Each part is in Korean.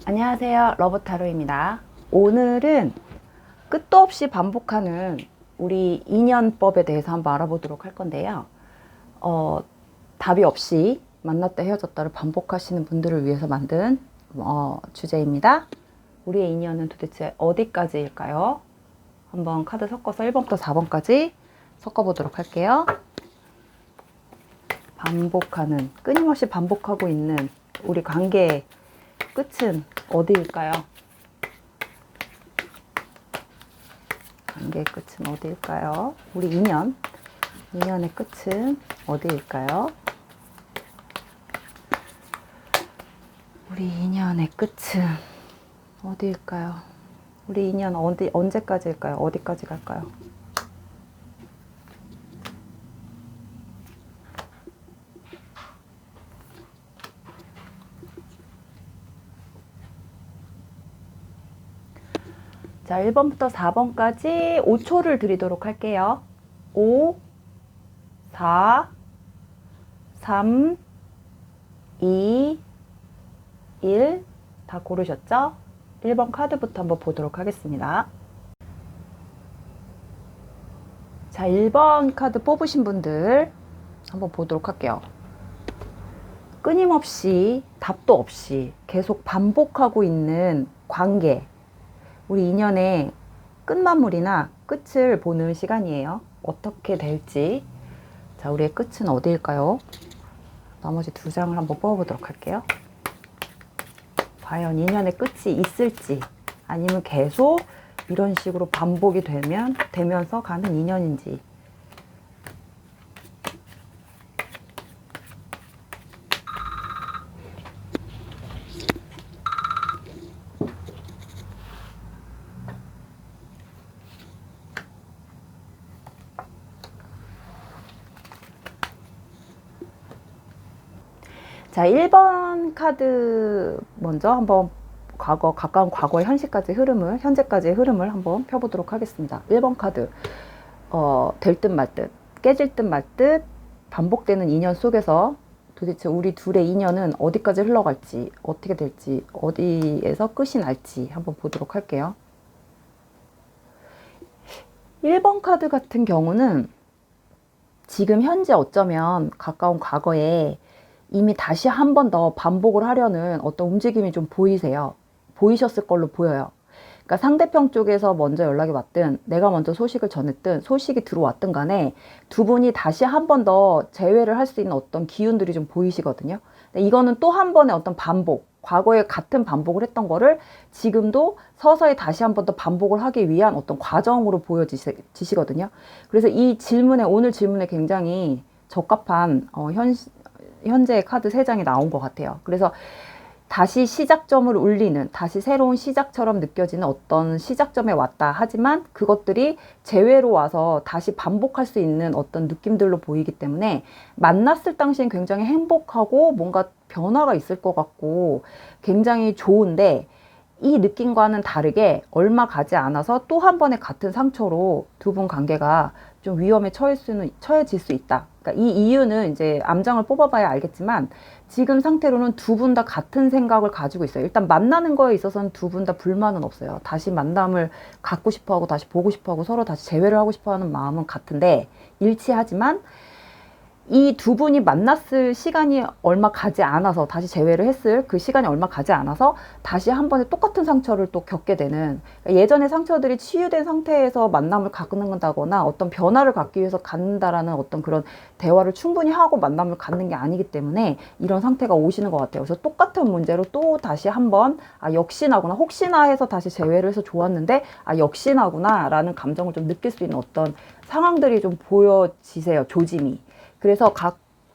안녕하세요, 러브타로입니다. 오늘은 끝도 없이 반복하는 우리 인연법에 대해서 한번 알아보도록 할 건데요. 답이 없이 만났다 헤어졌다를 반복하시는 분들을 위해서 만든 주제입니다. 우리의 인연은 도대체 어디까지일까요? 한번 카드 섞어서 1번부터 4번까지 섞어보도록 할게요. 반복하는, 끊임없이 반복하고 있는 우리 관계의 끝은 어디일까요? 관계의 끝은 어디일까요? 우리 인연의 끝은 어디일까요? 우리 인연의 끝은 어디일까요? 우리 인연 언제까지일까요? 어디까지 갈까요? 자, 1번부터 4번까지 5초를 드리도록 할게요. 5, 4, 3, 2, 1. 다 고르셨죠? 1번 카드부터 한번 보도록 하겠습니다. 자, 1번 카드 뽑으신 분들 한번 보도록 할게요. 끊임없이 답도 없이 계속 반복하고 있는 관계. 우리 인연의 끝마무리나 끝을 보는 시간이에요. 어떻게 될지. 자, 우리의 끝은 어디일까요? 나머지 두 장을 한번 뽑아보도록 할게요. 과연 인연의 끝이 있을지, 아니면 계속 이런 식으로 반복이 되면서 가는 인연인지. 자, 1번 카드 먼저 한번 가까운 과거의 현재까지의 흐름을 한번 펴보도록 하겠습니다. 1번 카드, 될 듯 말 듯, 깨질 듯 말 듯, 반복되는 인연 속에서 도대체 우리 둘의 인연은 어디까지 흘러갈지, 어떻게 될지, 어디에서 끝이 날지 한번 보도록 할게요. 1번 카드 같은 경우는 지금 현재 어쩌면 가까운 과거에 이미 다시 한 번 더 반복을 하려는 어떤 움직임이 좀 보이셨을 걸로 보여요. 그러니까 상대편 쪽에서 먼저 연락이 왔든 내가 먼저 소식을 전했든 소식이 들어왔든 간에 두 분이 다시 한 번 더 재회를 할 수 있는 어떤 기운들이 좀 보이시거든요. 근데 이거는 또 한 번의 어떤 반복, 과거에 같은 반복을 했던 거를 지금도 서서히 다시 한 번 더 반복을 하기 위한 어떤 과정으로 보여지시거든요. 그래서 오늘 질문에 굉장히 적합한 현재의 카드 3장이 나온 것 같아요. 그래서 다시 시작점을 울리는, 다시 새로운 시작처럼 느껴지는 어떤 시작점에 왔다 하지만 그것들이 재회로 와서 다시 반복할 수 있는 어떤 느낌들로 보이기 때문에 만났을 당시엔 굉장히 행복하고 뭔가 변화가 있을 것 같고 굉장히 좋은데, 이 느낌과는 다르게 얼마 가지 않아서 또 한 번의 같은 상처로 두 분 관계가 좀 위험에 처해질 수 있다. 그러니까 이 이유는 이제 암장을 뽑아봐야 알겠지만 지금 상태로는 두 분 다 같은 생각을 가지고 있어요. 일단 만나는 거에 있어서는 두 분 다 불만은 없어요. 다시 만남을 갖고 싶어하고 다시 보고 싶어하고 서로 다시 재회를 하고 싶어하는 마음은 같은데 일치하지만 이 두 분이 만났을 시간이 얼마 가지 않아서, 다시 재회를 했을 그 시간이 얼마 가지 않아서 다시 한 번에 똑같은 상처를 또 겪게 되는, 그러니까 예전의 상처들이 치유된 상태에서 만남을 갖는다거나 어떤 변화를 갖기 위해서 갖는다라는 어떤 그런 대화를 충분히 하고 만남을 갖는 게 아니기 때문에 이런 상태가 오시는 것 같아요. 그래서 똑같은 문제로 또 다시 한번 역시나구나, 혹시나 해서 다시 재회를 해서 좋았는데 역시나구나 라는 감정을 좀 느낄 수 있는 어떤 상황들이 좀 보여지세요, 조짐이. 그래서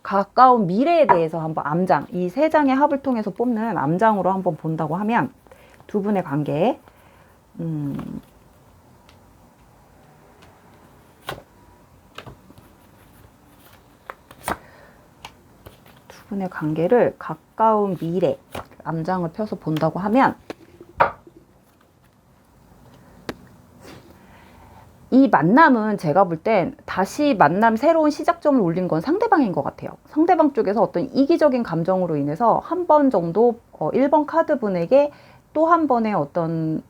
가까운 미래에 대해서 한번 암장, 이 3장의 합을 통해서 뽑는 암장으로 한번 본다고 하면 두 분의 관계, 두 분의 관계를 가까운 미래 암장을 펴서 본다고 하면 이 만남은 제가 볼 땐 다시 만남 새로운 시작점을 올린 건 상대방인 것 같아요. 상대방 쪽에서 어떤 이기적인 감정으로 인해서 한 번 정도 1번 카드 분에게 또 한 번의 어떤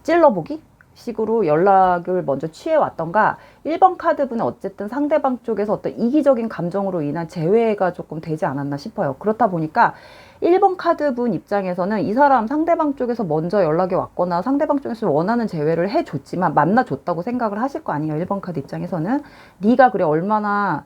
찔러보기 식으로 연락을 먼저 취해왔던가, 1번 카드분은 어쨌든 상대방 쪽에서 어떤 이기적인 감정으로 인한 재회가 조금 되지 않았나 싶어요. 그렇다 보니까 1번 카드분 입장에서는 이 사람 상대방 쪽에서 먼저 연락이 왔거나 상대방 쪽에서 원하는 재회를 해줬지만 만나줬다고 생각을 하실 거 아니에요. 1번 카드 입장에서는 네가 그래 얼마나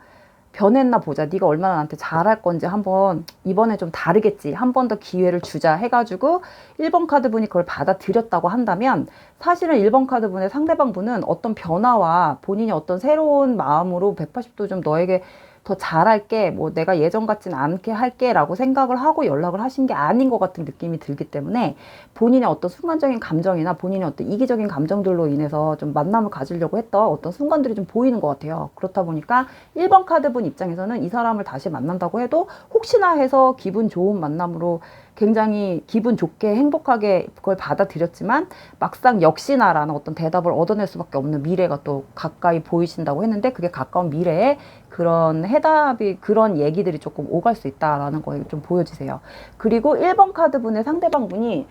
변했나 보자, 네가 얼마나 나한테 잘할 건지 한번 이번에 좀 다르겠지, 한 번 더 기회를 주자 해가지고 1번 카드분이 그걸 받아들였다고 한다면, 사실은 1번 카드분의 상대방분은 어떤 변화와 본인이 어떤 새로운 마음으로 180도 좀 너에게 더 잘할게, 뭐 내가 예전 같진 않게 할게 라고 생각을 하고 연락을 하신 게 아닌 것 같은 느낌이 들기 때문에, 본인의 어떤 순간적인 감정이나 본인의 어떤 이기적인 감정들로 인해서 좀 만남을 가지려고 했던 어떤 순간들이 좀 보이는 것 같아요. 그렇다 보니까 1번 카드분 입장에서는 이 사람을 다시 만난다고 해도 혹시나 해서 기분 좋은 만남으로 굉장히 기분 좋게 행복하게 그걸 받아들였지만, 막상 역시나라는 어떤 대답을 얻어낼 수밖에 없는 미래가 또 가까이 보이신다고 했는데, 그게 가까운 미래에 그런 해답이, 그런 얘기들이 조금 오갈 수 있다라는 거에 좀 보여지세요. 그리고 1번 카드분의 상대방분이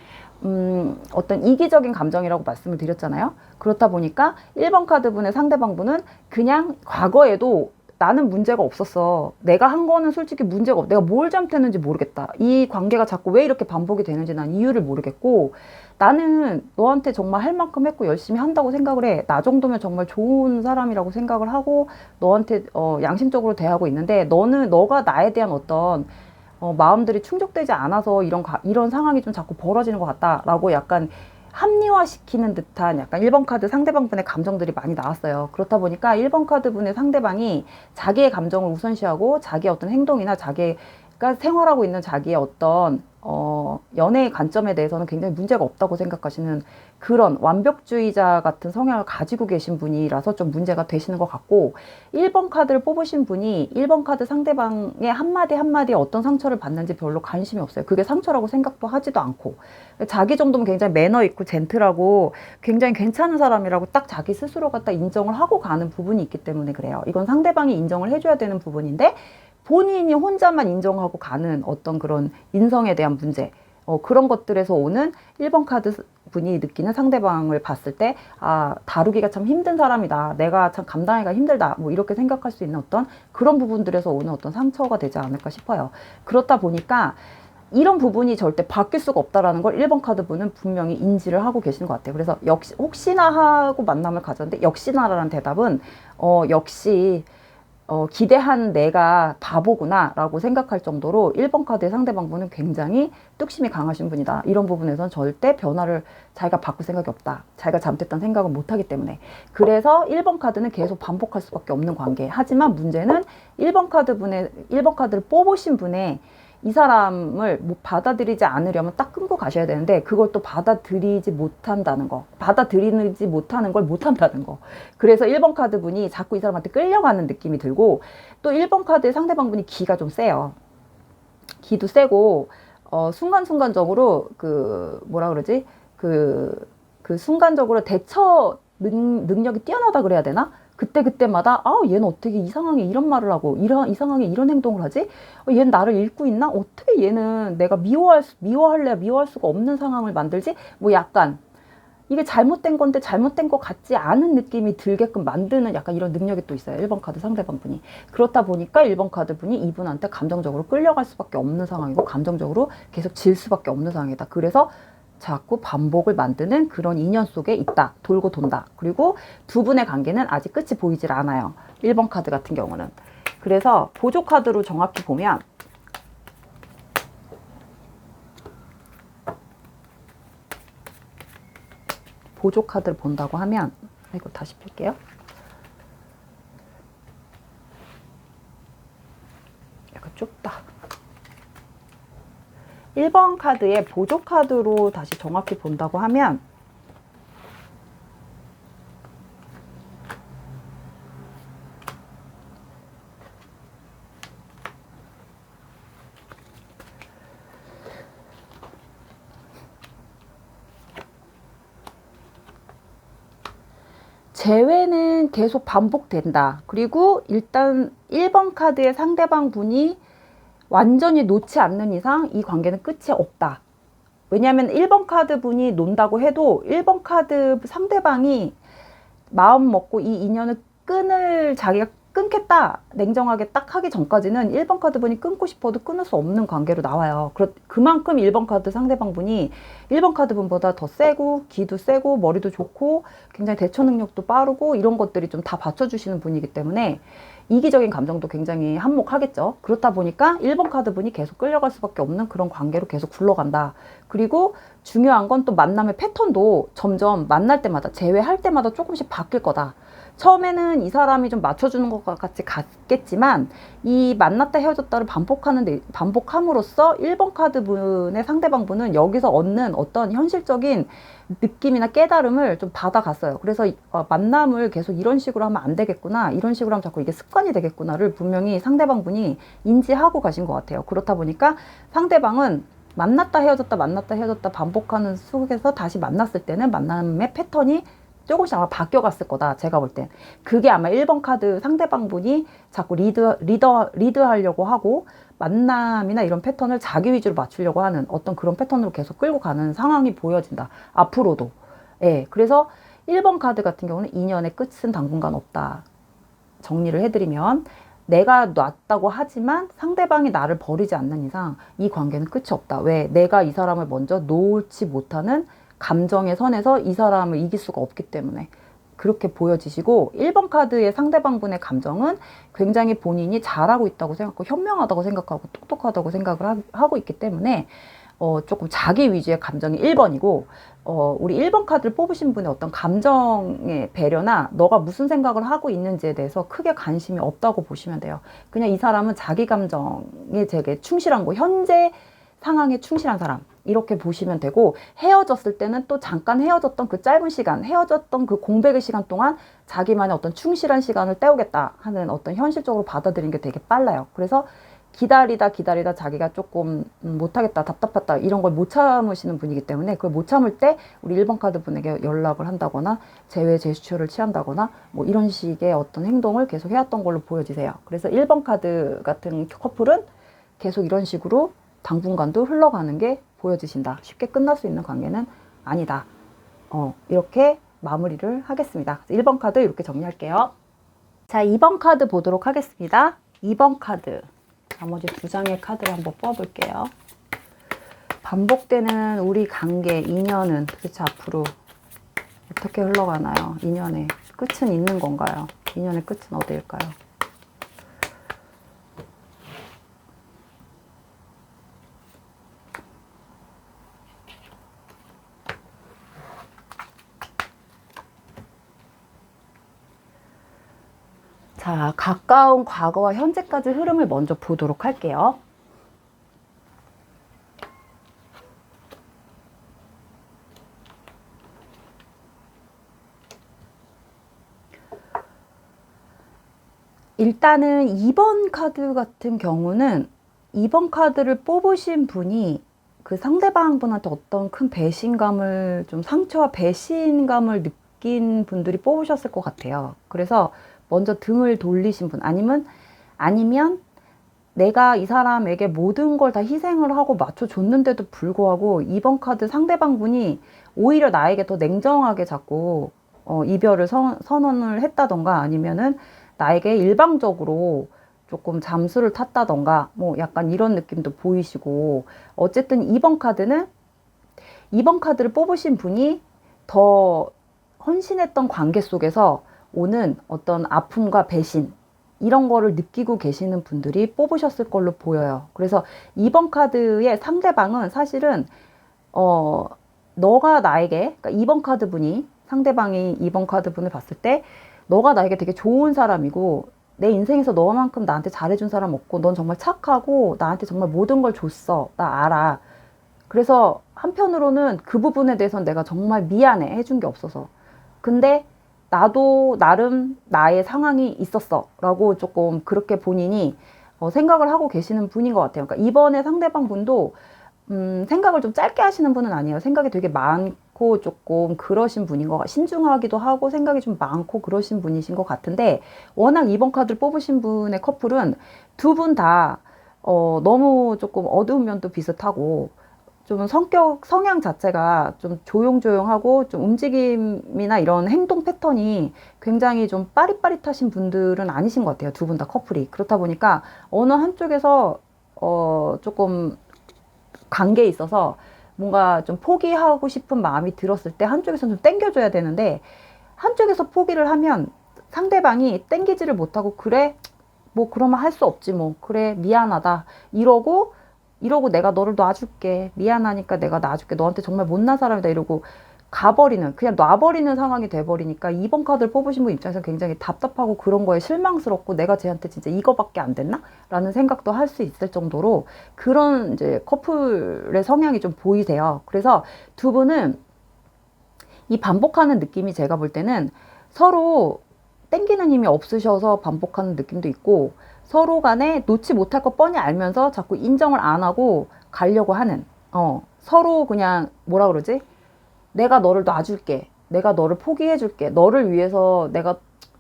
어떤 이기적인 감정이라고 말씀을 드렸잖아요. 그렇다 보니까 1번 카드분의 상대방분은 그냥 과거에도 나는 문제가 없었어, 내가 한 거는 솔직히 문제가 없, 내가 뭘 잘못했는지 모르겠다, 이 관계가 자꾸 왜 이렇게 반복이 되는지 난 이유를 모르겠고, 나는 너한테 정말 할 만큼 했고 열심히 한다고 생각을 해, 나 정도면 정말 좋은 사람이라고 생각을 하고 너한테 양심적으로 대하고 있는데, 너가 나에 대한 어떤 마음들이 충족되지 않아서 이런 상황이 좀 자꾸 벌어지는 것 같다라고 약간 합리화시키는 듯한 약간 1번 카드 상대방분의 감정들이 많이 나왔어요. 그렇다 보니까 1번 카드분의 상대방이 자기의 감정을 우선시하고 자기의 어떤 행동이나 자기가 생활하고 있는 자기의 어떤 연애의 관점에 대해서는 굉장히 문제가 없다고 생각하시는 그런 완벽주의자 같은 성향을 가지고 계신 분이라서 좀 문제가 되시는 것 같고, 1번 카드를 뽑으신 분이 1번 카드 상대방의 한마디 한마디에 어떤 상처를 받는지 별로 관심이 없어요. 그게 상처라고 생각도 하지도 않고, 자기 정도면 굉장히 매너 있고 젠틀하고 굉장히 괜찮은 사람이라고 딱 자기 스스로가 딱 인정을 하고 가는 부분이 있기 때문에 그래요. 이건 상대방이 인정을 해줘야 되는 부분인데, 본인이 혼자만 인정하고 가는 어떤 그런 인성에 대한 문제, 그런 것들에서 오는 1번 카드 분이 느끼는 상대방을 봤을 때, 아, 다루기가 참 힘든 사람이다, 내가 참 감당하기가 힘들다, 뭐 이렇게 생각할 수 있는 어떤 그런 부분들에서 오는 어떤 상처가 되지 않을까 싶어요. 그렇다 보니까 이런 부분이 절대 바뀔 수가 없다라는 걸 1번 카드 분은 분명히 인지를 하고 계시는 것 같아요. 그래서 역시 혹시나 하고 만남을 가졌는데, 역시나라는 대답은 역시 기대한 내가 바보구나 라고 생각할 정도로 1번 카드의 상대방분은 굉장히 뚝심이 강하신 분이다. 이런 부분에선 절대 변화를 자기가 바꿀 생각이 없다, 자기가 잘못했다는 생각을 못하기 때문에. 그래서 1번 카드는 계속 반복할 수밖에 없는 관계. 하지만 문제는 1번 카드를 뽑으신 분의 이 사람을 뭐 받아들이지 않으려면 딱 끊고 가셔야 되는데, 그걸 또 받아들이지 못한다는 거, 받아들이지 못하는 걸 못한다는 거. 그래서 1번 카드 분이 자꾸 이 사람한테 끌려가는 느낌이 들고, 또 1번 카드의 상대방 분이 기가 좀 세요. 기도 세고 순간순간적으로 뭐라 그러지, 순간적으로 대처 능력이 뛰어나다 그래야 되나? 그때마다 얘는 어떻게 이 상황에 이런 말을 하고 이 상황에 이런 행동을 하지? 얘는 나를 읽고 있나? 어떻게 얘는 내가 미워할 수가 없는 상황을 만들지? 뭐 약간 이게 잘못된 건데 잘못된 것 같지 않은 느낌이 들게끔 만드는 약간 이런 능력이 또 있어요. 1번 카드 상대방 분이. 그렇다 보니까 1번 카드 분이 이분한테 감정적으로 끌려갈 수밖에 없는 상황이고, 감정적으로 계속 질 수밖에 없는 상황이다. 그래서 자꾸 반복을 만드는 그런 인연 속에 있다. 돌고 돈다. 그리고 두 분의 관계는 아직 끝이 보이질 않아요. 1번 카드 같은 경우는. 그래서 보조 카드로 정확히 보면, 보조 카드를 본다고 하면, 이거 다시 펼게요. 약간 좁다. 1번 카드의 보조 카드로 다시 정확히 본다고 하면, 재회는 계속 반복된다. 그리고 일단 1번 카드의 상대방 분이 완전히 놓지 않는 이상 이 관계는 끝이 없다. 왜냐하면 1번 카드 분이 논다고 해도 1번 카드 상대방이 마음 먹고 이 인연을 자기가 끊겠다 냉정하게 딱 하기 전까지는 1번 카드 분이 끊고 싶어도 끊을 수 없는 관계로 나와요. 그만큼 1번 카드 상대방 분이 1번 카드 분보다 더 세고 기도 세고 머리도 좋고 굉장히 대처 능력도 빠르고 이런 것들이 좀 다 받쳐주시는 분이기 때문에 이기적인 감정도 굉장히 한몫하겠죠. 그렇다 보니까 1번 카드 분이 계속 끌려갈 수밖에 없는 그런 관계로 계속 굴러간다. 그리고 중요한 건 또 만남의 패턴도 점점 만날 때마다 재회할 때마다 조금씩 바뀔 거다. 처음에는 이 사람이 좀 맞춰주는 것 같이 같겠지만 이 만났다 헤어졌다를 반복함으로써 1번 카드 분의 상대방 분은 여기서 얻는 어떤 현실적인 느낌이나 깨달음을 좀 받아갔어요. 그래서 만남을 계속 이런 식으로 하면 안 되겠구나, 이런 식으로 하면 자꾸 이게 습관이 되겠구나를 분명히 상대방 분이 인지하고 가신 것 같아요. 그렇다 보니까 상대방은 만났다 헤어졌다 반복하는 속에서 다시 만났을 때는 만남의 패턴이 조금씩 아마 바뀌어갔을 거다. 제가 볼 땐. 그게 아마 1번 카드 상대방 분이 자꾸 리드하려고 하고 만남이나 이런 패턴을 자기 위주로 맞추려고 하는 어떤 그런 패턴으로 계속 끌고 가는 상황이 보여진다. 앞으로도. 예. 그래서 1번 카드 같은 경우는 인연의 끝은 당분간 없다. 정리를 해드리면 내가 놨다고 하지만 상대방이 나를 버리지 않는 이상 이 관계는 끝이 없다. 왜? 내가 이 사람을 먼저 놓지 못하는 감정의 선에서 이 사람을 이길 수가 없기 때문에 그렇게 보여지시고 1번 카드의 상대방분의 감정은 굉장히 본인이 잘하고 있다고 생각하고 현명하다고 생각하고 똑똑하다고 생각을 하고 있기 때문에 조금 자기 위주의 감정이 1번이고 우리 1번 카드를 뽑으신 분의 어떤 감정의 배려나 너가 무슨 생각을 하고 있는지에 대해서 크게 관심이 없다고 보시면 돼요. 그냥 이 사람은 자기 감정에 되게 충실한 거, 현재 상황에 충실한 사람 이렇게 보시면 되고 헤어졌을 때는 또 잠깐 헤어졌던 그 짧은 시간, 헤어졌던 그 공백의 시간 동안 자기만의 어떤 충실한 시간을 때우겠다 하는 어떤 현실적으로 받아들이는 게 되게 빨라요. 그래서 기다리다 자기가 조금 못하겠다, 답답하다 이런 걸 못 참으시는 분이기 때문에 그걸 못 참을 때 우리 1번 카드 분에게 연락을 한다거나 제외 제스처를 취한다거나 뭐 이런 식의 어떤 행동을 계속 해왔던 걸로 보여지세요. 그래서 1번 카드 같은 커플은 계속 이런 식으로 당분간도 흘러가는 게 보여지신다. 쉽게 끝날 수 있는 관계는 아니다. 이렇게 마무리를 하겠습니다. 1번 카드 이렇게 정리할게요. 자, 2번 카드 보도록 하겠습니다. 2번 카드. 나머지 두 장의 카드를 한번 뽑아볼게요. 반복되는 우리 관계, 인연은 도대체 앞으로 어떻게 흘러가나요? 인연의 끝은 있는 건가요? 인연의 끝은 어디일까요? 자, 가까운 과거와 현재까지 흐름을 먼저 보도록 할게요. 일단은 2번 카드 같은 경우는 2번 카드를 뽑으신 분이 그 상대방 분한테 어떤 큰 배신감을, 좀 상처와 배신감을 느낀 분들이 뽑으셨을 것 같아요. 그래서 먼저 등을 돌리신 분, 아니면 내가 이 사람에게 모든 걸 다 희생을 하고 맞춰줬는데도 불구하고 2번 카드 상대방 분이 오히려 나에게 더 냉정하게 자꾸 이별을 선언을 했다던가 아니면은 나에게 일방적으로 조금 잠수를 탔다던가 뭐 약간 이런 느낌도 보이시고, 어쨌든 2번 카드는 2번 카드를 뽑으신 분이 더 헌신했던 관계 속에서 오는 어떤 아픔과 배신 이런 거를 느끼고 계시는 분들이 뽑으셨을 걸로 보여요. 그래서 2번 카드의 상대방은 사실은 너가 나에게, 그러니까 2번 카드 분이, 상대방이 2번 카드 분을 봤을 때 너가 나에게 되게 좋은 사람이고 내 인생에서 너만큼 나한테 잘해준 사람 없고 넌 정말 착하고 나한테 정말 모든 걸 줬어. 나 알아. 그래서 한편으로는 그 부분에 대해서는 내가 정말 미안해. 해준 게 없어서. 근데 나도 나름 나의 상황이 있었어 라고 조금 그렇게 본인이 생각을 하고 계시는 분인 것 같아요. 그러니까 이번에 상대방 분도 생각을 좀 짧게 하시는 분은 아니에요. 생각이 되게 많고 조금 그러신 분인 것 같아요. 신중하기도 하고 생각이 좀 많고 그러신 분이신 것 같은데, 워낙 2번 카드를 뽑으신 분의 커플은 두 분 다 너무 조금 어두운 면도 비슷하고 좀 성향 자체가 좀 조용조용하고 좀 움직임이나 이런 행동 패턴이 굉장히 좀 빠릿빠릿하신 분들은 아니신 것 같아요. 두 분 다 커플이. 그렇다 보니까 어느 한쪽에서 조금 관계에 있어서 뭔가 좀 포기하고 싶은 마음이 들었을 때 한쪽에서는 좀 땡겨줘야 되는데, 한쪽에서 포기를 하면 상대방이 땡기지를 못하고, 그래 뭐 그러면 할 수 없지 뭐, 그래 미안하다 이러고 내가 너를 놔줄게, 미안하니까 내가 놔줄게, 너한테 정말 못난 사람이다 이러고 가버리는, 그냥 놔버리는 상황이 돼버리니까 2번 카드를 뽑으신 분 입장에서 굉장히 답답하고 그런 거에 실망스럽고, 내가 쟤한테 진짜 이거밖에 안 됐나? 라는 생각도 할 수 있을 정도로 그런 이제 커플의 성향이 좀 보이세요. 그래서 두 분은 이 반복하는 느낌이, 제가 볼 때는 서로 땡기는 힘이 없으셔서 반복하는 느낌도 있고, 서로 간에 놓지 못할 거 뻔히 알면서 자꾸 인정을 안 하고 가려고 하는, 서로 그냥 뭐라 그러지? 내가 너를 놔줄게, 내가 너를 포기해줄게, 너를 위해서 내가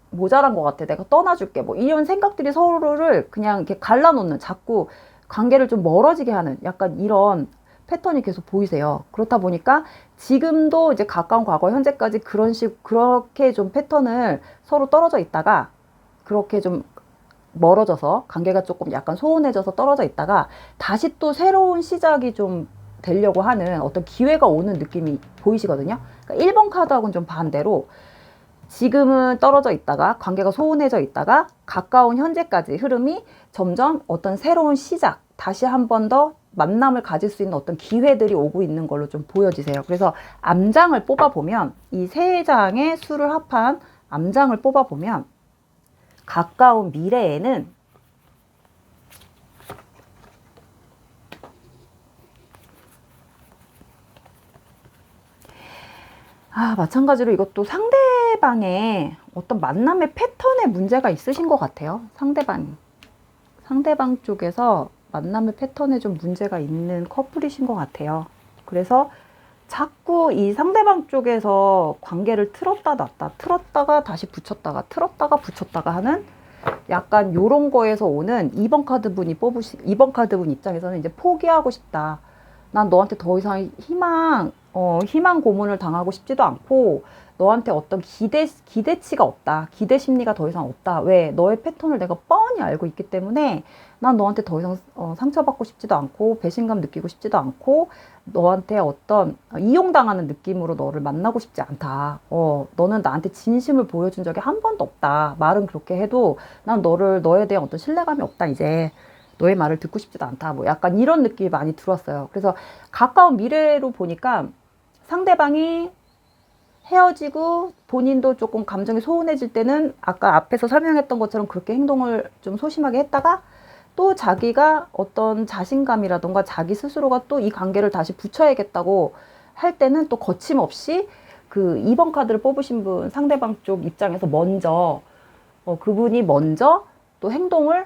모자란 것 같아, 내가 떠나줄게, 뭐 이런 생각들이 서로를 그냥 이렇게 갈라놓는, 자꾸 관계를 좀 멀어지게 하는 약간 이런 패턴이 계속 보이세요. 그렇다 보니까 지금도 이제 가까운 과거, 현재까지 그렇게 좀 패턴을 서로 떨어져 있다가, 그렇게 좀 멀어져서 관계가 조금 약간 소원해져서 떨어져 있다가 다시 또 새로운 시작이 좀 되려고 하는 어떤 기회가 오는 느낌이 보이시거든요. 그러니까 1번 카드하고는 좀 반대로, 지금은 떨어져 있다가 관계가 소원해져 있다가 가까운 현재까지 흐름이 점점 어떤 새로운 시작, 다시 한 번 더 만남을 가질 수 있는 어떤 기회들이 오고 있는 걸로 좀 보여지세요. 그래서 암장을 뽑아보면, 이 세 장의 수를 합한 암장을 뽑아보면 가까운 미래에는 마찬가지로 이것도 상대방의 어떤 만남의 패턴에 문제가 있으신 것 같아요. 상대방 쪽에서 만남의 패턴에 좀 문제가 있는 커플이신 것 같아요. 그래서 자꾸 이 상대방 쪽에서 관계를 틀었다 놨다, 틀었다가 다시 붙였다가, 틀었다가 붙였다가 하는 약간 요런 거에서 오는 2번 카드 분 입장에서는 이제 포기하고 싶다. 난 너한테 더 이상 희망 고문을 당하고 싶지도 않고, 너한테 어떤 기대치가 없다. 기대 심리가 더 이상 없다. 왜? 너의 패턴을 내가 뻔히 알고 있기 때문에 난 너한테 더 이상 상처받고 싶지도 않고, 배신감 느끼고 싶지도 않고, 너한테 어떤 이용당하는 느낌으로 너를 만나고 싶지 않다. 너는 나한테 진심을 보여준 적이 한 번도 없다. 말은 그렇게 해도 난 너에 대한 어떤 신뢰감이 없다. 이제 너의 말을 듣고 싶지도 않다. 뭐 약간 이런 느낌이 많이 들었어요. 그래서 가까운 미래로 보니까 상대방이 헤어지고 본인도 조금 감정이 소원해질 때는 아까 앞에서 설명했던 것처럼 그렇게 행동을 좀 소심하게 했다가, 또 자기가 어떤 자신감이라던가 자기 스스로가 또 이 관계를 다시 붙여야겠다고 할 때는 또 거침없이 그 2번 카드를 뽑으신 분 상대방 쪽 입장에서 먼저 그분이 먼저 또 행동을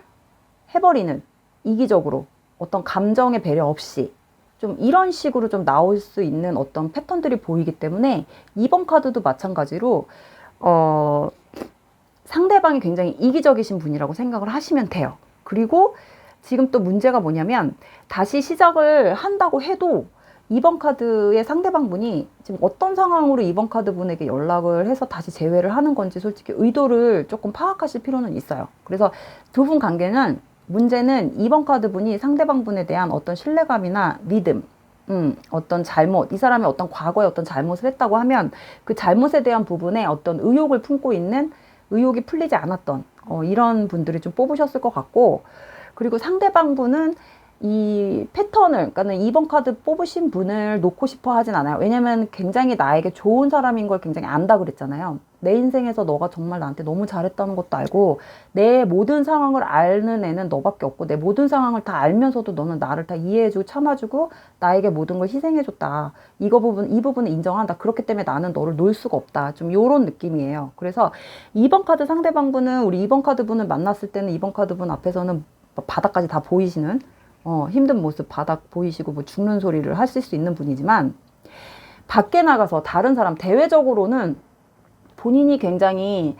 해버리는, 이기적으로 어떤 감정의 배려 없이 좀 이런 식으로 좀 나올 수 있는 어떤 패턴들이 보이기 때문에 2번 카드도 마찬가지로 상대방이 굉장히 이기적이신 분이라고 생각을 하시면 돼요. 그리고 지금 또 문제가 뭐냐면, 다시 시작을 한다고 해도 2번 카드의 상대방 분이 지금 어떤 상황으로 2번 카드 분에게 연락을 해서 다시 재회를 하는 건지 솔직히 의도를 조금 파악하실 필요는 있어요. 그래서 두 분 관계는, 문제는 2번 카드 분이 상대방 분에 대한 어떤 신뢰감이나 믿음, 어떤 잘못, 이 사람이 어떤 과거에 어떤 잘못을 했다고 하면 그 잘못에 대한 부분에 어떤 의혹을 품고 있는, 의혹이 풀리지 않았던 이런 분들이 좀 뽑으셨을 것 같고, 그리고 상대방 분은 이 패턴을, 그러니까 2번 카드 뽑으신 분을 놓고 싶어 하진 않아요. 왜냐면 굉장히 나에게 좋은 사람인 걸 굉장히 안다 그랬잖아요. 내 인생에서 너가 정말 나한테 너무 잘했다는 것도 알고, 내 모든 상황을 아는 애는 너밖에 없고, 내 모든 상황을 다 알면서도 너는 나를 다 이해해주고 참아주고 나에게 모든 걸 희생해줬다. 이 부분은 인정한다. 그렇기 때문에 나는 너를 놓을 수가 없다. 좀 요런 느낌이에요. 그래서 2번 카드 상대방 분은, 우리 2번 카드 분을 만났을 때는 2번 카드 분 앞에서는 바닥까지 다 보이시는, 힘든 모습 바닥 보이시고 뭐 죽는 소리를 하실 수 있는 분이지만, 밖에 나가서 다른 사람, 대외적으로는 본인이 굉장히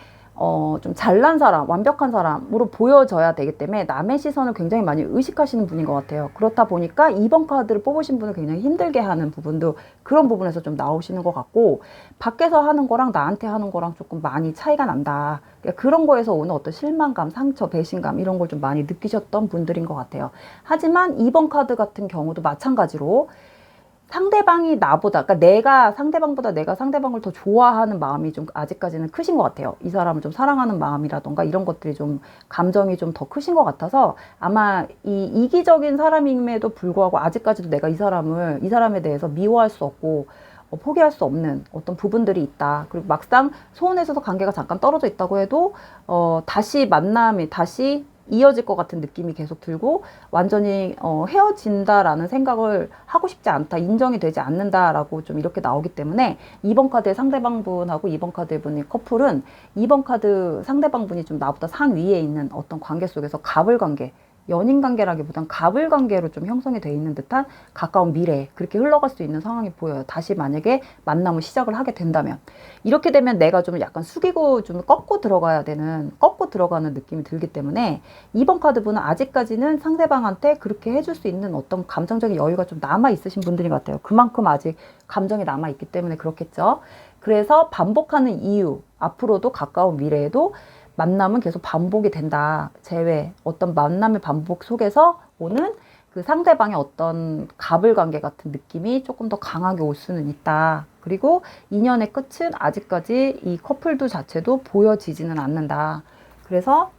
좀 잘난 사람, 완벽한 사람으로 보여져야 되기 때문에 남의 시선을 굉장히 많이 의식하시는 분인 것 같아요. 그렇다 보니까 2번 카드를 뽑으신 분을 굉장히 힘들게 하는 부분도 그런 부분에서 좀 나오시는 것 같고, 밖에서 하는 거랑 나한테 하는 거랑 조금 많이 차이가 난다. 그러니까 그런 거에서 오는 어떤 실망감, 상처, 배신감 이런 걸 좀 많이 느끼셨던 분들인 것 같아요. 하지만 2번 카드 같은 경우도 마찬가지로 상대방이 나보다, 그러니까 내가 상대방보다 내가 상대방을 더 좋아하는 마음이 좀 아직까지는 크신 것 같아요. 이 사람을 좀 사랑하는 마음이라던가 이런 것들이 좀 감정이 좀 더 크신 것 같아서, 아마 이 이기적인 사람임에도 불구하고 아직까지도 내가 이 사람에 대해서 미워할 수 없고 포기할 수 없는 어떤 부분들이 있다. 그리고 막상 소원에서도 관계가 잠깐 떨어져 있다고 해도 다시 만남이 다시 이어질 것 같은 느낌이 계속 들고, 완전히 헤어진다라는 생각을 하고 싶지 않다, 인정이 되지 않는다라고 좀 이렇게 나오기 때문에 2번 카드의 상대방분하고 2번 카드의 분의 커플은 2번 카드 상대방분이 좀 나보다 상위에 있는 어떤 관계 속에서 갑을 관계, 연인 관계라기보단 갑을 관계로 좀 형성이 되어 있는 듯한 가까운 미래에 그렇게 흘러갈 수 있는 상황이 보여요. 다시 만약에 만남을 시작을 하게 된다면. 이렇게 되면 내가 좀 약간 숙이고 좀 꺾고 들어가는 느낌이 들기 때문에 2번 카드 분은 아직까지는 상대방한테 그렇게 해줄 수 있는 어떤 감정적인 여유가 좀 남아 있으신 분들인 것 같아요. 그만큼 아직 감정이 남아 있기 때문에 그렇겠죠. 그래서 반복하는 이유, 앞으로도 가까운 미래에도 만남은 계속 반복이 된다. 어떤 만남의 반복 속에서 오는 그 상대방의 어떤 갑을 관계 같은 느낌이 조금 더 강하게 올 수는 있다. 그리고 인연의 끝은 아직까지 이 커플도 자체도 보여지지는 않는다. 그래서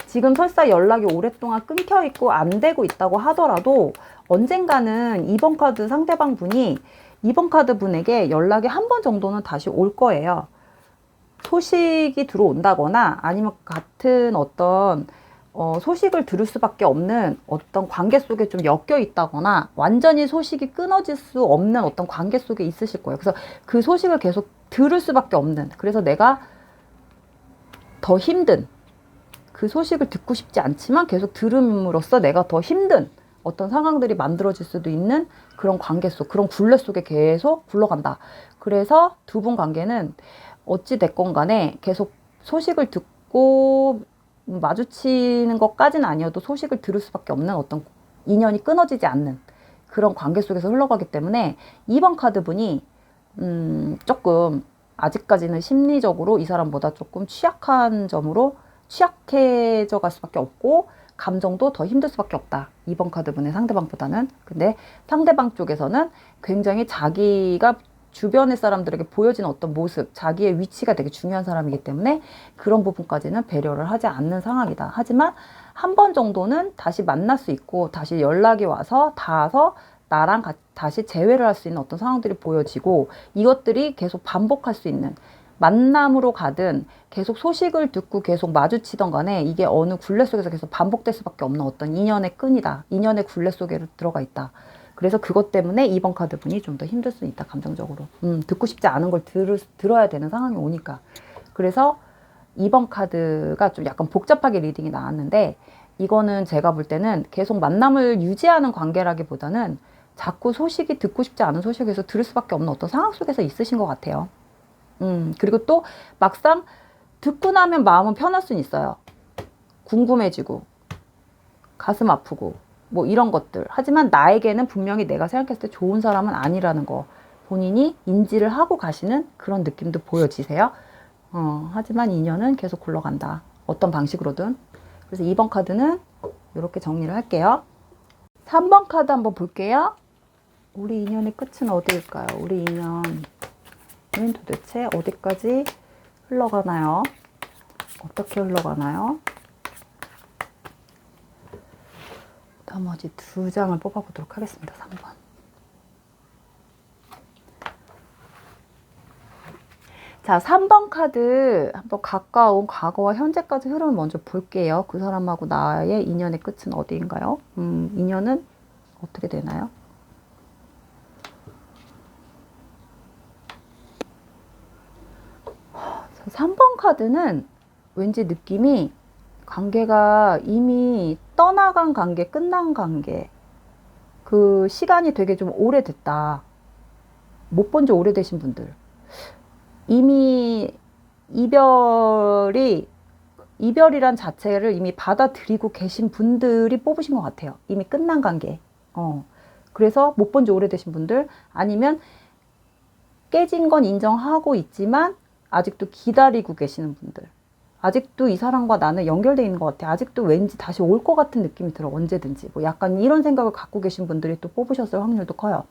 지금 설사 연락이 오랫동안 끊겨 있고 안 되고 있다고 하더라도 언젠가는 2번 카드 상대방 분이 2번 카드 분에게 연락이 한 번 정도는 다시 올 거예요. 소식이 들어온다거나 아니면 같은 어떤 소식을 들을 수밖에 없는 어떤 관계 속에 좀 엮여 있다거나 완전히 소식이 끊어질 수 없는 어떤 관계 속에 있으실 거예요. 그래서 그 소식을 계속 들을 수밖에 없는, 그래서 내가 더 힘든, 그 소식을 듣고 싶지 않지만 계속 들음으로써 내가 더 힘든 어떤 상황들이 만들어질 수도 있는 그런 관계 속, 그런 굴레 속에 계속 굴러간다. 그래서 두 분 관계는 어찌 됐건 간에 계속 소식을 듣고 마주치는 것까지는 아니어도 소식을 들을 수밖에 없는 어떤 인연이 끊어지지 않는 그런 관계 속에서 흘러가기 때문에 2번 카드 분이 조금 아직까지는 심리적으로 이 사람보다 조금 취약한 점으로 취약해져 갈 수밖에 없고, 감정도 더 힘들 수밖에 없다. 2번 카드 분의 상대방보다는. 근데 상대방 쪽에서는 굉장히 자기가 주변의 사람들에게 보여지는 어떤 모습, 자기의 위치가 되게 중요한 사람이기 때문에 그런 부분까지는 배려를 하지 않는 상황이다. 하지만 한 번 정도는 다시 만날 수 있고 다시 연락이 와서 닿아서 나랑 다시 재회를 할 수 있는 어떤 상황들이 보여지고, 이것들이 계속 반복할 수 있는, 만남으로 가든 계속 소식을 듣고 계속 마주치던 간에 이게 어느 굴레 속에서 계속 반복될 수밖에 없는 어떤 인연의 끈이다. 인연의 굴레 속에 들어가 있다. 그래서 그것 때문에 2번 카드 분이 좀 더 힘들 수 있다, 감정적으로. 듣고 싶지 않은 걸 들어야 되는 상황이 오니까. 그래서 2번 카드가 좀 약간 복잡하게 리딩이 나왔는데, 이거는 제가 볼 때는 계속 만남을 유지하는 관계라기보다는 자꾸 소식이 듣고 싶지 않은 소식에서 들을 수밖에 없는 어떤 상황 속에서 있으신 것 같아요. 그리고 또 막상 듣고 나면 마음은 편할 수는 있어요. 궁금해지고, 가슴 아프고, 뭐 이런 것들. 하지만 나에게는 분명히 내가 생각했을 때 좋은 사람은 아니라는 거 본인이 인지를 하고 가시는 그런 느낌도 보여지세요. 하지만 인연은 계속 굴러간다. 어떤 방식으로든. 그래서 2번 카드는 이렇게 정리를 할게요. 3번 카드 한번 볼게요. 우리 인연의 끝은 어디일까요? 우리 인연은 도대체 어디까지 흘러가나요? 어떻게 흘러가나요? 나머지 두 장을 뽑아보도록 하겠습니다. 3번. 자, 3번 카드 한번 가까운 과거와 현재까지 흐름을 먼저 볼게요. 그 사람하고 나의 인연의 끝은 어디인가요? 인연은 어떻게 되나요? 자, 3번 카드는 왠지 느낌이 관계가 이미 떠나간 관계, 끝난 관계, 그 시간이 되게 좀 오래됐다. 못 본 지 오래되신 분들. 이미 이별이란 자체를 이미 받아들이고 계신 분들이 뽑으신 것 같아요. 이미 끝난 관계. 그래서 못 본 지 오래되신 분들, 아니면 깨진 건 인정하고 있지만 아직도 기다리고 계시는 분들. 아직도 이 사람과 나는 연결되어 있는 것 같아. 아직도 왠지 다시 올 것 같은 느낌이 들어. 언제든지. 뭐 약간 이런 생각을 갖고 계신 분들이 또 뽑으셨을 확률도 커요.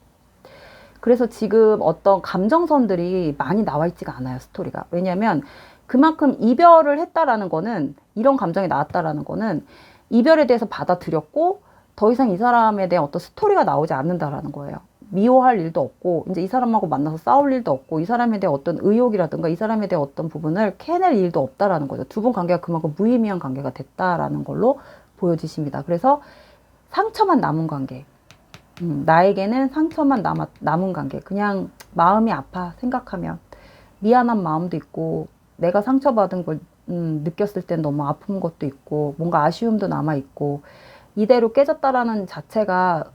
그래서 지금 어떤 감정선들이 많이 나와 있지가 않아요, 스토리가. 왜냐면 그만큼 이별을 했다라는 거는, 이런 감정이 나왔다라는 거는 이별에 대해서 받아들였고 더 이상 이 사람에 대한 어떤 스토리가 나오지 않는다라는 거예요. 미워할 일도 없고, 이제 이 사람하고 만나서 싸울 일도 없고, 이 사람에 대한 어떤 의욕이라든가 이 사람에 대한 어떤 부분을 캐낼 일도 없다라는 거죠. 두 분 관계가 그만큼 무의미한 관계가 됐다라는 걸로 보여지십니다. 그래서 상처만 남은 관계. 나에게는 상처만 남은 관계. 그냥 마음이 아파 생각하면. 미안한 마음도 있고, 내가 상처받은 걸 느꼈을 땐 너무 아픈 것도 있고, 뭔가 아쉬움도 남아있고, 이대로 깨졌다라는 자체가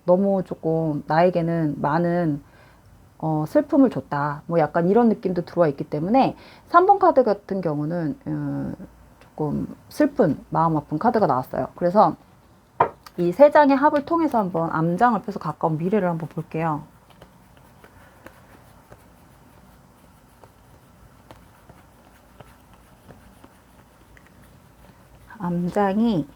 너무 조금 나에게는 많은 슬픔을 줬다. 뭐 약간 이런 느낌도 들어와 있기 때문에 3번 카드 같은 경우는 조금 슬픈, 마음 아픈 카드가 나왔어요. 그래서 이 세 장의 합을 통해서 한번 암장을 펴서 가까운 미래를 한번 볼게요. 암장이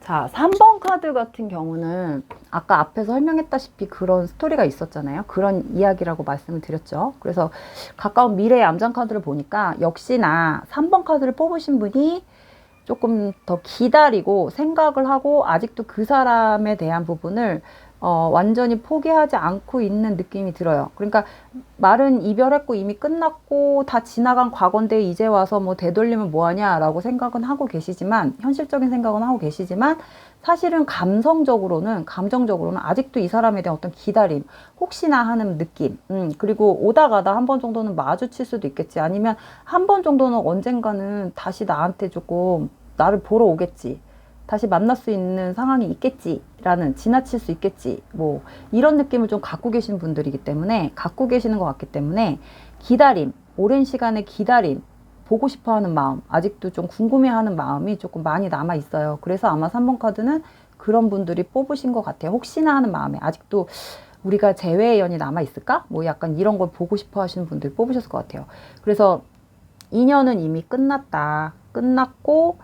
자, 3번 카드 같은 경우는 아까 앞에서 설명했다시피 그런 스토리가 있었잖아요. 그런 이야기라고 말씀을 드렸죠. 그래서 가까운 미래의 암장 카드를 보니까 역시나 3번 카드를 뽑으신 분이 조금 더 기다리고 생각을 하고 아직도 그 사람에 대한 부분을 완전히 포기하지 않고 있는 느낌이 들어요. 그러니까 말은 이별했고 이미 끝났고 다 지나간 과거인데 이제 와서 뭐 되돌리면 뭐하냐라고 생각은 하고 계시지만, 현실적인 생각은 하고 계시지만 사실은 감정적으로는 아직도 이 사람에 대한 어떤 기다림, 혹시나 하는 느낌, 그리고 오다 가다 한 번 정도는 마주칠 수도 있겠지, 아니면 한 번 정도는 언젠가는 다시 나한테 조금 나를 보러 오겠지, 다시 만날 수 있는 상황이 있겠지라는, 지나칠 수 있겠지, 뭐 이런 느낌을 좀 갖고 계신 분들이기 때문에, 갖고 계시는 것 같기 때문에 기다림, 오랜 시간의 기다림, 보고 싶어 하는 마음, 아직도 좀 궁금해 하는 마음이 조금 많이 남아 있어요. 그래서 아마 3번 카드는 그런 분들이 뽑으신 것 같아요. 혹시나 하는 마음에 아직도 우리가 재회의 연이 남아 있을까? 뭐 약간 이런 걸 보고 싶어 하시는 분들이 뽑으셨을 것 같아요. 그래서 인연은 이미 끝났다. 끝났고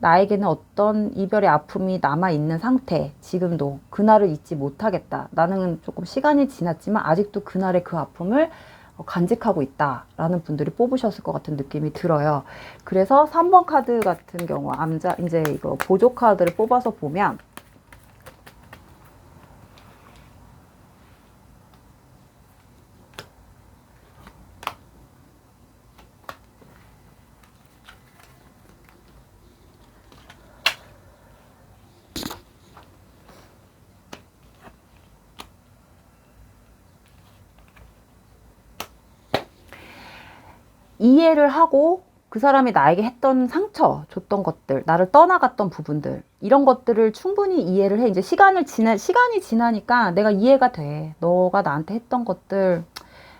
나에게는 어떤 이별의 아픔이 남아있는 상태, 지금도 그날을 잊지 못하겠다. 나는 조금 시간이 지났지만 아직도 그날의 그 아픔을 간직하고 있다라는 분들이 뽑으셨을 것 같은 느낌이 들어요. 그래서 3번 카드 같은 경우 이제 이거 보조 카드를 뽑아서 보면, 이해를 하고 그 사람이 나에게 했던 상처, 줬던 것들, 나를 떠나갔던 부분들, 이런 것들을 충분히 이해를 해. 이제 시간이 지나니까 내가 이해가 돼. 너가 나한테 했던 것들,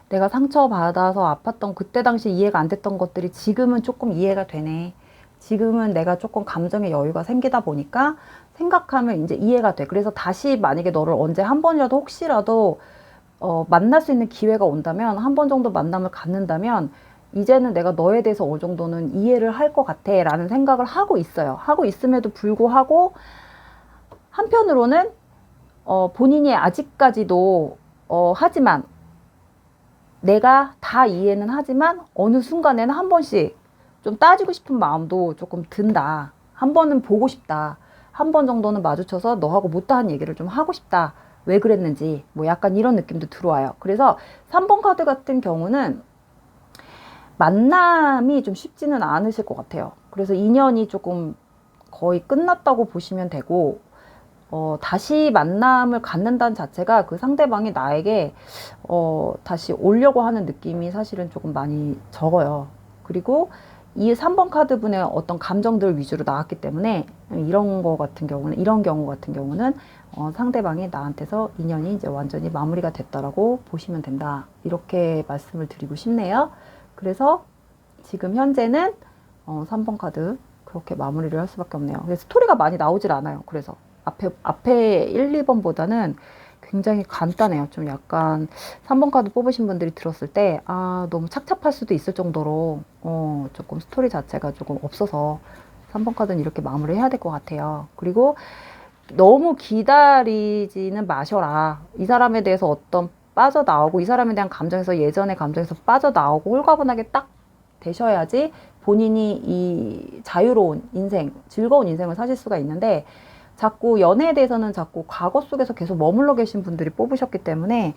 내가 상처받아서 아팠던 그때 당시 이해가 안 됐던 것들이 지금은 조금 이해가 되네. 지금은 내가 조금 감정의 여유가 생기다 보니까 생각하면 이제 이해가 돼. 그래서 다시 만약에 너를 언제 한 번이라도 혹시라도 만날 수 있는 기회가 온다면, 한 번 정도 만남을 갖는다면 이제는 내가 너에 대해서 어느 정도는 이해를 할 것 같아 라는 생각을 하고 있어요. 하고 있음에도 불구하고 한편으로는 본인이 아직까지도 하지만, 내가 다 이해는 하지만 어느 순간에는 한 번씩 좀 따지고 싶은 마음도 조금 든다. 한 번은 보고 싶다. 한 번 정도는 마주쳐서 너하고 못다한 얘기를 좀 하고 싶다. 왜 그랬는지, 뭐 약간 이런 느낌도 들어와요. 그래서 3번 카드 같은 경우는 만남이 좀 쉽지는 않으실 것 같아요. 그래서 인연이 조금 거의 끝났다고 보시면 되고, 다시 만남을 갖는다는 자체가 그 상대방이 나에게 다시 오려고 하는 느낌이 사실은 조금 많이 적어요. 그리고 이 3번 카드 분의 어떤 감정들 위주로 나왔기 때문에 이런 경우 같은 경우는 상대방이 나한테서 인연이 이제 완전히 마무리가 됐다라고 보시면 된다. 이렇게 말씀을 드리고 싶네요. 그래서 지금 현재는 3번 카드 그렇게 마무리를 할 수밖에 없네요. 그래서 스토리가 많이 나오질 않아요. 그래서 앞에 1, 2번보다는 굉장히 간단해요. 좀 약간 3번 카드 뽑으신 분들이 들었을 때 너무 착잡할 수도 있을 정도로 조금 스토리 자체가 조금 없어서 3번 카드는 이렇게 마무리해야 될 것 같아요. 그리고 너무 기다리지는 마셔라. 이 사람에 대해서 빠져나오고 이 사람에 대한 감정에서 예전의 감정에서 빠져나오고 홀가분하게 딱 되셔야지 본인이 이 자유로운 인생, 즐거운 인생을 사실 수가 있는데 자꾸 연애에 대해서는 자꾸 과거 속에서 계속 머물러 계신 분들이 뽑으셨기 때문에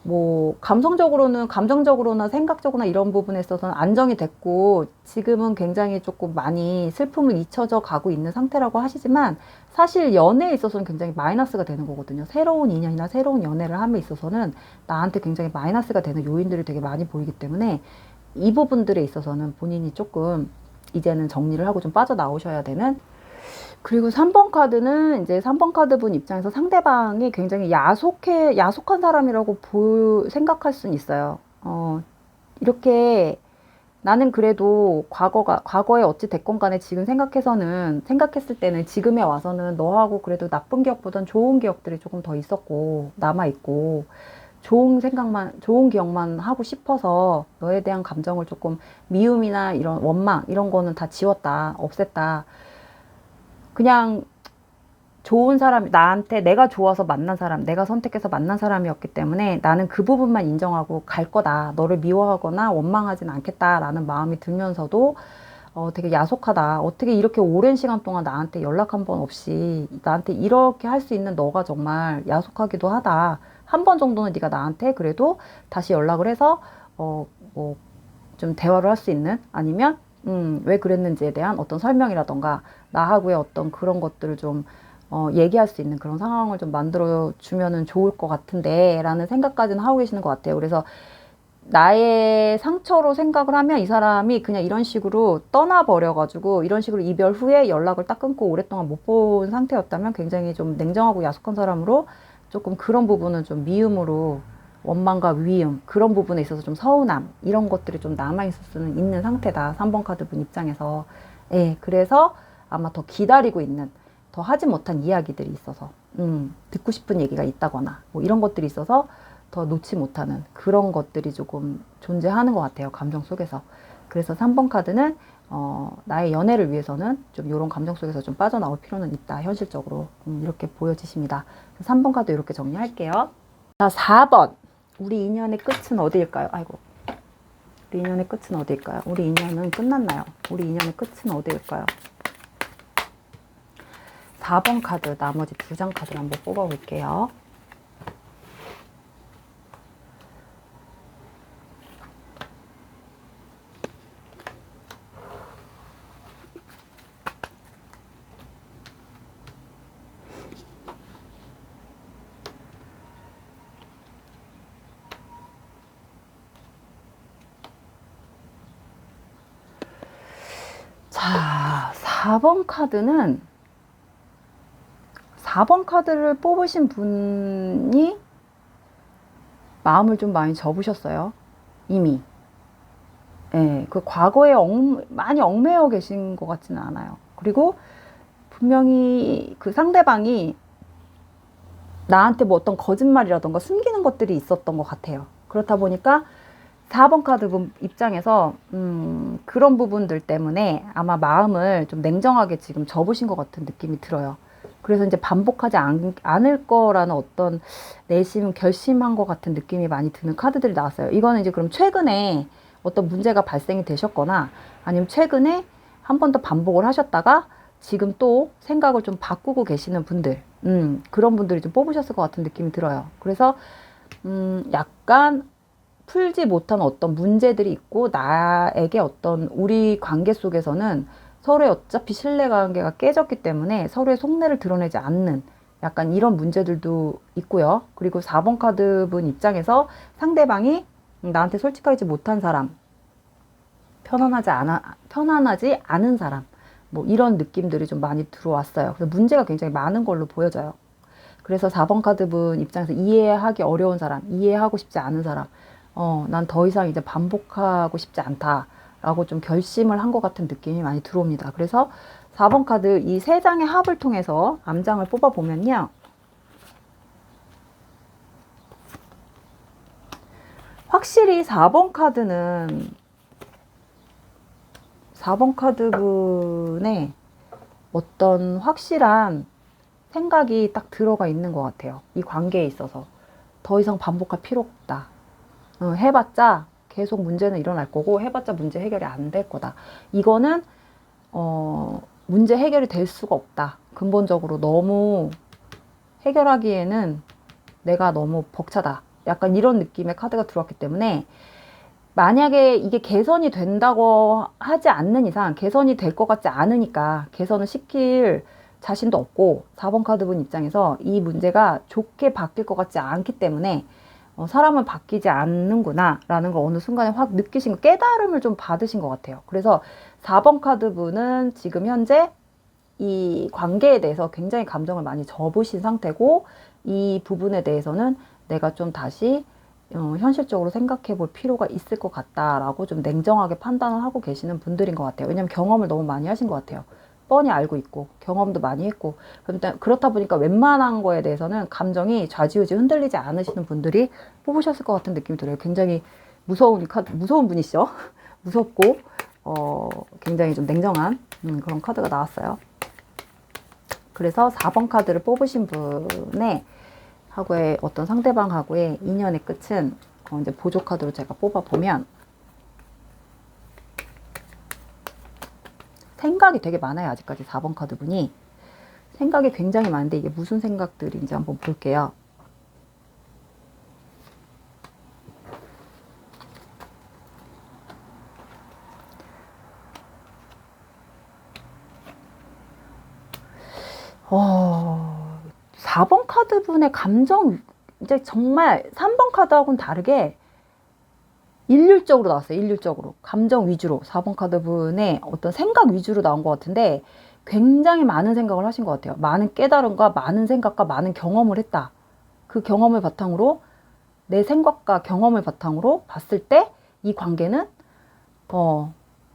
뭐 감정적으로나 생각적으로나 이런 부분에 있어서는 안정이 됐고 지금은 굉장히 조금 많이 슬픔을 잊혀져 가고 있는 상태라고 하시지만 사실 연애에 있어서는 굉장히 마이너스가 되는 거거든요. 새로운 인연이나 새로운 연애를 함에 있어서는 나한테 굉장히 마이너스가 되는 요인들이 되게 많이 보이기 때문에 이 부분들에 있어서는 본인이 조금 이제는 정리를 하고 좀 빠져나오셔야 되는. 그리고 3번 카드는 이제 3번 카드 분 입장에서 상대방이 굉장히 야속한 사람이라고 생각할 수는 있어요. 이렇게 나는 그래도 과거에 어찌 됐건 간에 지금 생각했을 때는 지금에 와서는 너하고 그래도 나쁜 기억보단 좋은 기억들이 조금 더 있었고, 남아있고, 좋은 기억만 하고 싶어서 너에 대한 감정을 조금 미움이나 이런 원망, 이런 거는 다 지웠다, 없앴다. 그냥 좋은 사람, 나한테 내가 좋아서 만난 사람, 내가 선택해서 만난 사람이었기 때문에 나는 그 부분만 인정하고 갈 거다. 너를 미워하거나 원망하진 않겠다라는 마음이 들면서도 되게 야속하다. 어떻게 이렇게 오랜 시간 동안 나한테 연락 한 번 없이 나한테 이렇게 할 수 있는 너가 정말 야속하기도 하다. 한 번 정도는 네가 나한테 그래도 다시 연락을 해서 뭐 좀 대화를 할 수 있는, 아니면 왜 그랬는지에 대한 어떤 설명이라던가 나하고의 어떤 그런 것들을 좀 얘기할 수 있는 그런 상황을 좀 만들어 주면은 좋을 것 같은데 라는 생각까지는 하고 계시는 것 같아요. 그래서 나의 상처로 생각을 하면 이 사람이 그냥 이런 식으로 떠나버려가지고 이런 식으로 이별 후에 연락을 딱 끊고 오랫동안 못 본 상태였다면 굉장히 좀 냉정하고 야속한 사람으로 조금 그런 부분은 좀 미움으로 원망과 위움, 그런 부분에 있어서 좀 서운함, 이런 것들이 좀 남아있을 수는 있는 상태다. 3번 카드 분 입장에서. 예, 그래서 아마 더 기다리고 있는, 더 하지 못한 이야기들이 있어서, 듣고 싶은 얘기가 있다거나, 뭐 이런 것들이 있어서 더 놓지 못하는 그런 것들이 조금 존재하는 것 같아요. 감정 속에서. 그래서 3번 카드는, 나의 연애를 위해서는 좀 이런 감정 속에서 좀 빠져나올 필요는 있다. 현실적으로. 이렇게 보여지십니다. 3번 카드 이렇게 정리할게요. 자, 4번. 우리 인연의 끝은 어디일까요? 아이고. 우리 인연의 끝은 어디일까요? 우리 인연은 끝났나요? 우리 인연의 끝은 어디일까요? 4번 카드, 나머지 2장 카드를 한번 뽑아볼게요. 자, 4번 카드를 뽑으신 분이 마음을 좀 많이 접으셨어요. 이미. 예, 그 과거에 많이 얽매여 계신 것 같지는 않아요. 그리고 분명히 그 상대방이 나한테 뭐 어떤 거짓말이라던가 숨기는 것들이 있었던 것 같아요. 그렇다 보니까 4번 카드 입장에서 그런 부분들 때문에 아마 마음을 좀 냉정하게 지금 접으신 것 같은 느낌이 들어요. 그래서 이제 반복하지 않을 거라는 어떤 결심한 것 같은 느낌이 많이 드는 카드들이 나왔어요. 이거는 이제 그럼 최근에 어떤 문제가 발생이 되셨거나 아니면 최근에 한 번 더 반복을 하셨다가 지금 또 생각을 좀 바꾸고 계시는 분들, 그런 분들이 좀 뽑으셨을 것 같은 느낌이 들어요. 그래서 약간 풀지 못한 어떤 문제들이 있고 나에게 어떤 우리 관계 속에서는 서로의 어차피 신뢰관계가 깨졌기 때문에 서로의 속내를 드러내지 않는 약간 이런 문제들도 있고요. 그리고 4번 카드 분 입장에서 상대방이 나한테 솔직하지 못한 사람, 편안하지 않은 사람, 뭐 이런 느낌들이 좀 많이 들어왔어요. 그래서 문제가 굉장히 많은 걸로 보여져요. 그래서 4번 카드 분 입장에서 이해하기 어려운 사람, 이해하고 싶지 않은 사람, 난 더 이상 이제 반복하고 싶지 않다라고 좀 결심을 한 것 같은 느낌이 많이 들어옵니다. 그래서 4번 카드 이 세 장의 합을 통해서 암장을 뽑아보면요. 확실히 4번 카드 분의 어떤 확실한 생각이 딱 들어가 있는 것 같아요. 이 관계에 있어서. 더 이상 반복할 필요 없다. 해봤자 계속 문제는 일어날 거고, 해봤자 문제 해결이 안 될 거다. 이거는, 문제 해결이 될 수가 없다. 근본적으로 너무 해결하기에는 내가 너무 벅차다. 약간 이런 느낌의 카드가 들어왔기 때문에, 만약에 이게 개선이 된다고 하지 않는 이상, 개선이 될 것 같지 않으니까 개선을 시킬 자신도 없고, 4번 카드분 입장에서 이 문제가 좋게 바뀔 것 같지 않기 때문에 사람은 바뀌지 않는구나 라는 걸 어느 순간에 확 느끼신 거, 깨달음을 좀 받으신 것 같아요. 그래서 4번 카드분은 지금 현재 이 관계에 대해서 굉장히 감정을 많이 접으신 상태고, 이 부분에 대해서는 내가 좀 다시 현실적으로 생각해 볼 필요가 있을 것 같다라고 좀 냉정하게 판단을 하고 계시는 분들인 것 같아요. 왜냐면 경험을 너무 많이 하신 것 같아요. 뻔히 알고 있고 경험도 많이 했고, 그렇다 보니까 웬만한 거에 대해서는 감정이 좌지우지 흔들리지 않으시는 분들이 뽑으셨을 것 같은 느낌이 들어요. 굉장히 무서운 분이시죠. 무섭고 굉장히 좀 냉정한 그런 카드가 나왔어요. 그래서 4번 카드를 뽑으신 분의 하고의 어떤 상대방하고의 인연의 끝은 이제 보조 카드로 제가 뽑아보면, 생각이 되게 많아요. 아직까지 4번 카드 분이 생각이 굉장히 많은데, 이게 무슨 생각들인지 한번 볼게요. 어, 4번 카드 분의 감정, 이제 정말 3번 카드하고는 다르게 일률적으로 나왔어요. 일률적으로. 감정 위주로. 4번 카드 분의 어떤 생각 위주로 나온 것 같은데, 굉장히 많은 생각을 하신 것 같아요. 많은 깨달음과 많은 생각과 많은 경험을 했다. 그 경험을 바탕으로, 내 생각과 경험을 바탕으로 봤을 때 이 관계는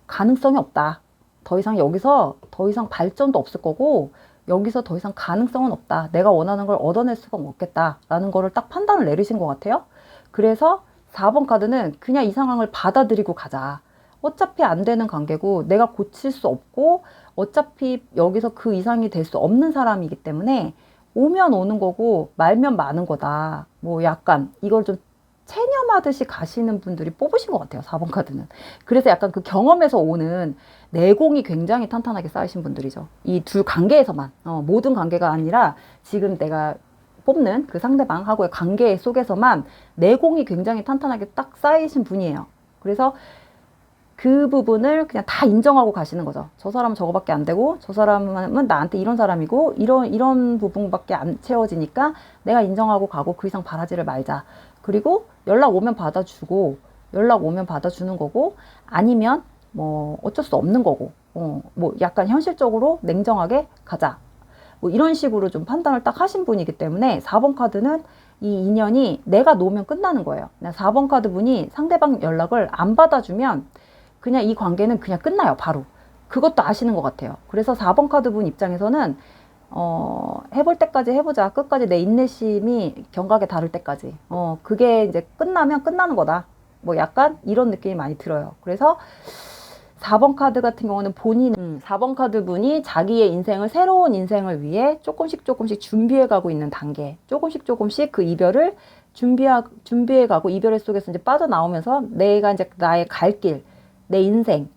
가능성이 없다. 더 이상 여기서 더 이상 발전도 없을 거고, 여기서 더 이상 가능성은 없다. 내가 원하는 걸 얻어낼 수가 없겠다라는 거를 딱 판단을 내리신 것 같아요. 그래서 4번 카드는 그냥 이 상황을 받아들이고 가자. 어차피 안 되는 관계고, 내가 고칠 수 없고, 어차피 여기서 그 이상이 될 수 없는 사람이기 때문에 오면 오는 거고 말면 마는 거다. 뭐 약간 이걸 좀 체념하듯이 가시는 분들이 뽑으신 것 같아요. 4번 카드는. 그래서 약간 그 경험에서 오는 내공이 굉장히 탄탄하게 쌓이신 분들이죠. 이 둘 관계에서만, 모든 관계가 아니라 지금 내가 뽑는 그 상대방하고의 관계 속에서만 내공이 굉장히 탄탄하게 딱 쌓이신 분이에요. 그래서 그 부분을 그냥 다 인정하고 가시는 거죠. 저 사람은 저거밖에 안 되고, 저 사람은 나한테 이런 사람이고, 이런 부분밖에 안 채워지니까 내가 인정하고 가고 그 이상 바라지를 말자. 그리고 연락 오면 받아주고, 연락 오면 받아주는 거고, 아니면 뭐 어쩔 수 없는 거고, 뭐 약간 현실적으로 냉정하게 가자. 뭐 이런 식으로 좀 판단을 딱 하신 분이기 때문에 4번 카드는 이 인연이 내가 놓으면 끝나는 거예요. 4번 카드 분이 상대방 연락을 안 받아주면 그냥 이 관계는 그냥 끝나요. 바로. 그것도 아시는 것 같아요. 그래서 4번 카드 분 입장에서는 해볼 때까지 해보자. 끝까지 내 인내심이 경각에 다를 때까지. 그게 이제 끝나면 끝나는 거다. 뭐 약간 이런 느낌이 많이 들어요. 그래서 4번 카드 같은 경우는 4번 카드 분이 자기의 인생을, 새로운 인생을 위해 조금씩 준비해 가고 있는 단계. 조금씩 그 이별을 준비해 가고, 이별 속에서 이제 빠져나오면서 내가 이제 나의 갈 길, 내 인생,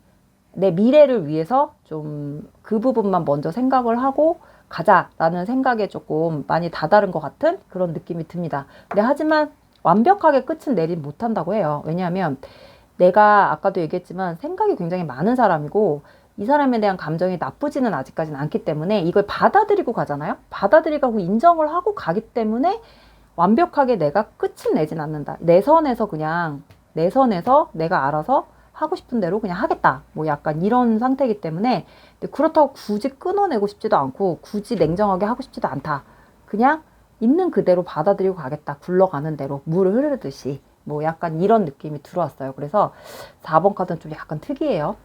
내 미래를 위해서 좀 그 부분만 먼저 생각을 하고 가자라는 생각에 조금 많이 다다른 것 같은 그런 느낌이 듭니다. 근데 하지만 완벽하게 끝은 내린 못한다고 해요. 왜냐하면 내가 아까도 얘기했지만 생각이 굉장히 많은 사람이고, 이 사람에 대한 감정이 나쁘지는 아직까지는 않기 때문에 이걸 받아들이고 가잖아요. 받아들이고 인정을 하고 가기 때문에 완벽하게 내가 끝은 내진 않는다. 내 선에서 내가 알아서 하고 싶은 대로 그냥 하겠다. 뭐 약간 이런 상태이기 때문에 그렇다고 굳이 끊어내고 싶지도 않고 굳이 냉정하게 하고 싶지도 않다. 그냥 있는 그대로 받아들이고 가겠다. 굴러가는 대로 물을 흐르듯이 뭐 약간 이런 느낌이 들어왔어요. 그래서 4번 카드는 좀 약간 특이해요.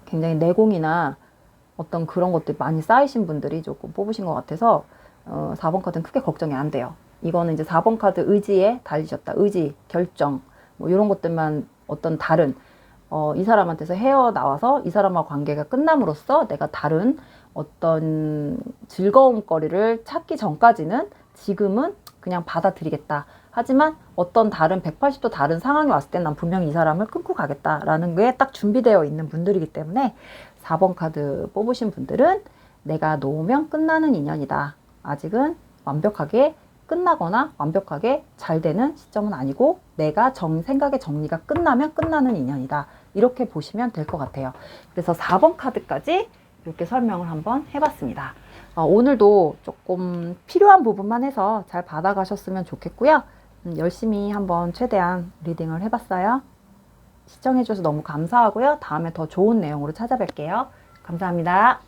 굉장히 내공이나 어떤 그런 것들 많이 쌓이신 분들이 조금 뽑으신 것 같아서 4번 카드는 크게 걱정이 안 돼요. 이거는 이제 4번 카드 의지에 달리셨다. 의지, 결정 뭐 이런 것들만 어떤 다른 이 사람한테서 헤어나와서 이 사람과 관계가 끝남으로써 내가 다른 어떤 즐거움거리를 찾기 전까지는 지금은 그냥 받아들이겠다. 하지만 어떤 다른 180도 다른 상황이 왔을 때 난 분명히 이 사람을 끊고 가겠다라는 게 딱 준비되어 있는 분들이기 때문에 4번 카드 뽑으신 분들은 내가 놓으면 끝나는 인연이다. 아직은 완벽하게 끝나거나 완벽하게 잘 되는 시점은 아니고 내가 생각의 정리가 끝나면 끝나는 인연이다. 이렇게 보시면 될 것 같아요. 그래서 4번 카드까지 이렇게 설명을 한번 해봤습니다. 오늘도 조금 필요한 부분만 해서 잘 받아가셨으면 좋겠고요. 열심히 한번 최대한 리딩을 해봤어요. 시청해주셔서 너무 감사하고요. 다음에 더 좋은 내용으로 찾아뵐게요. 감사합니다.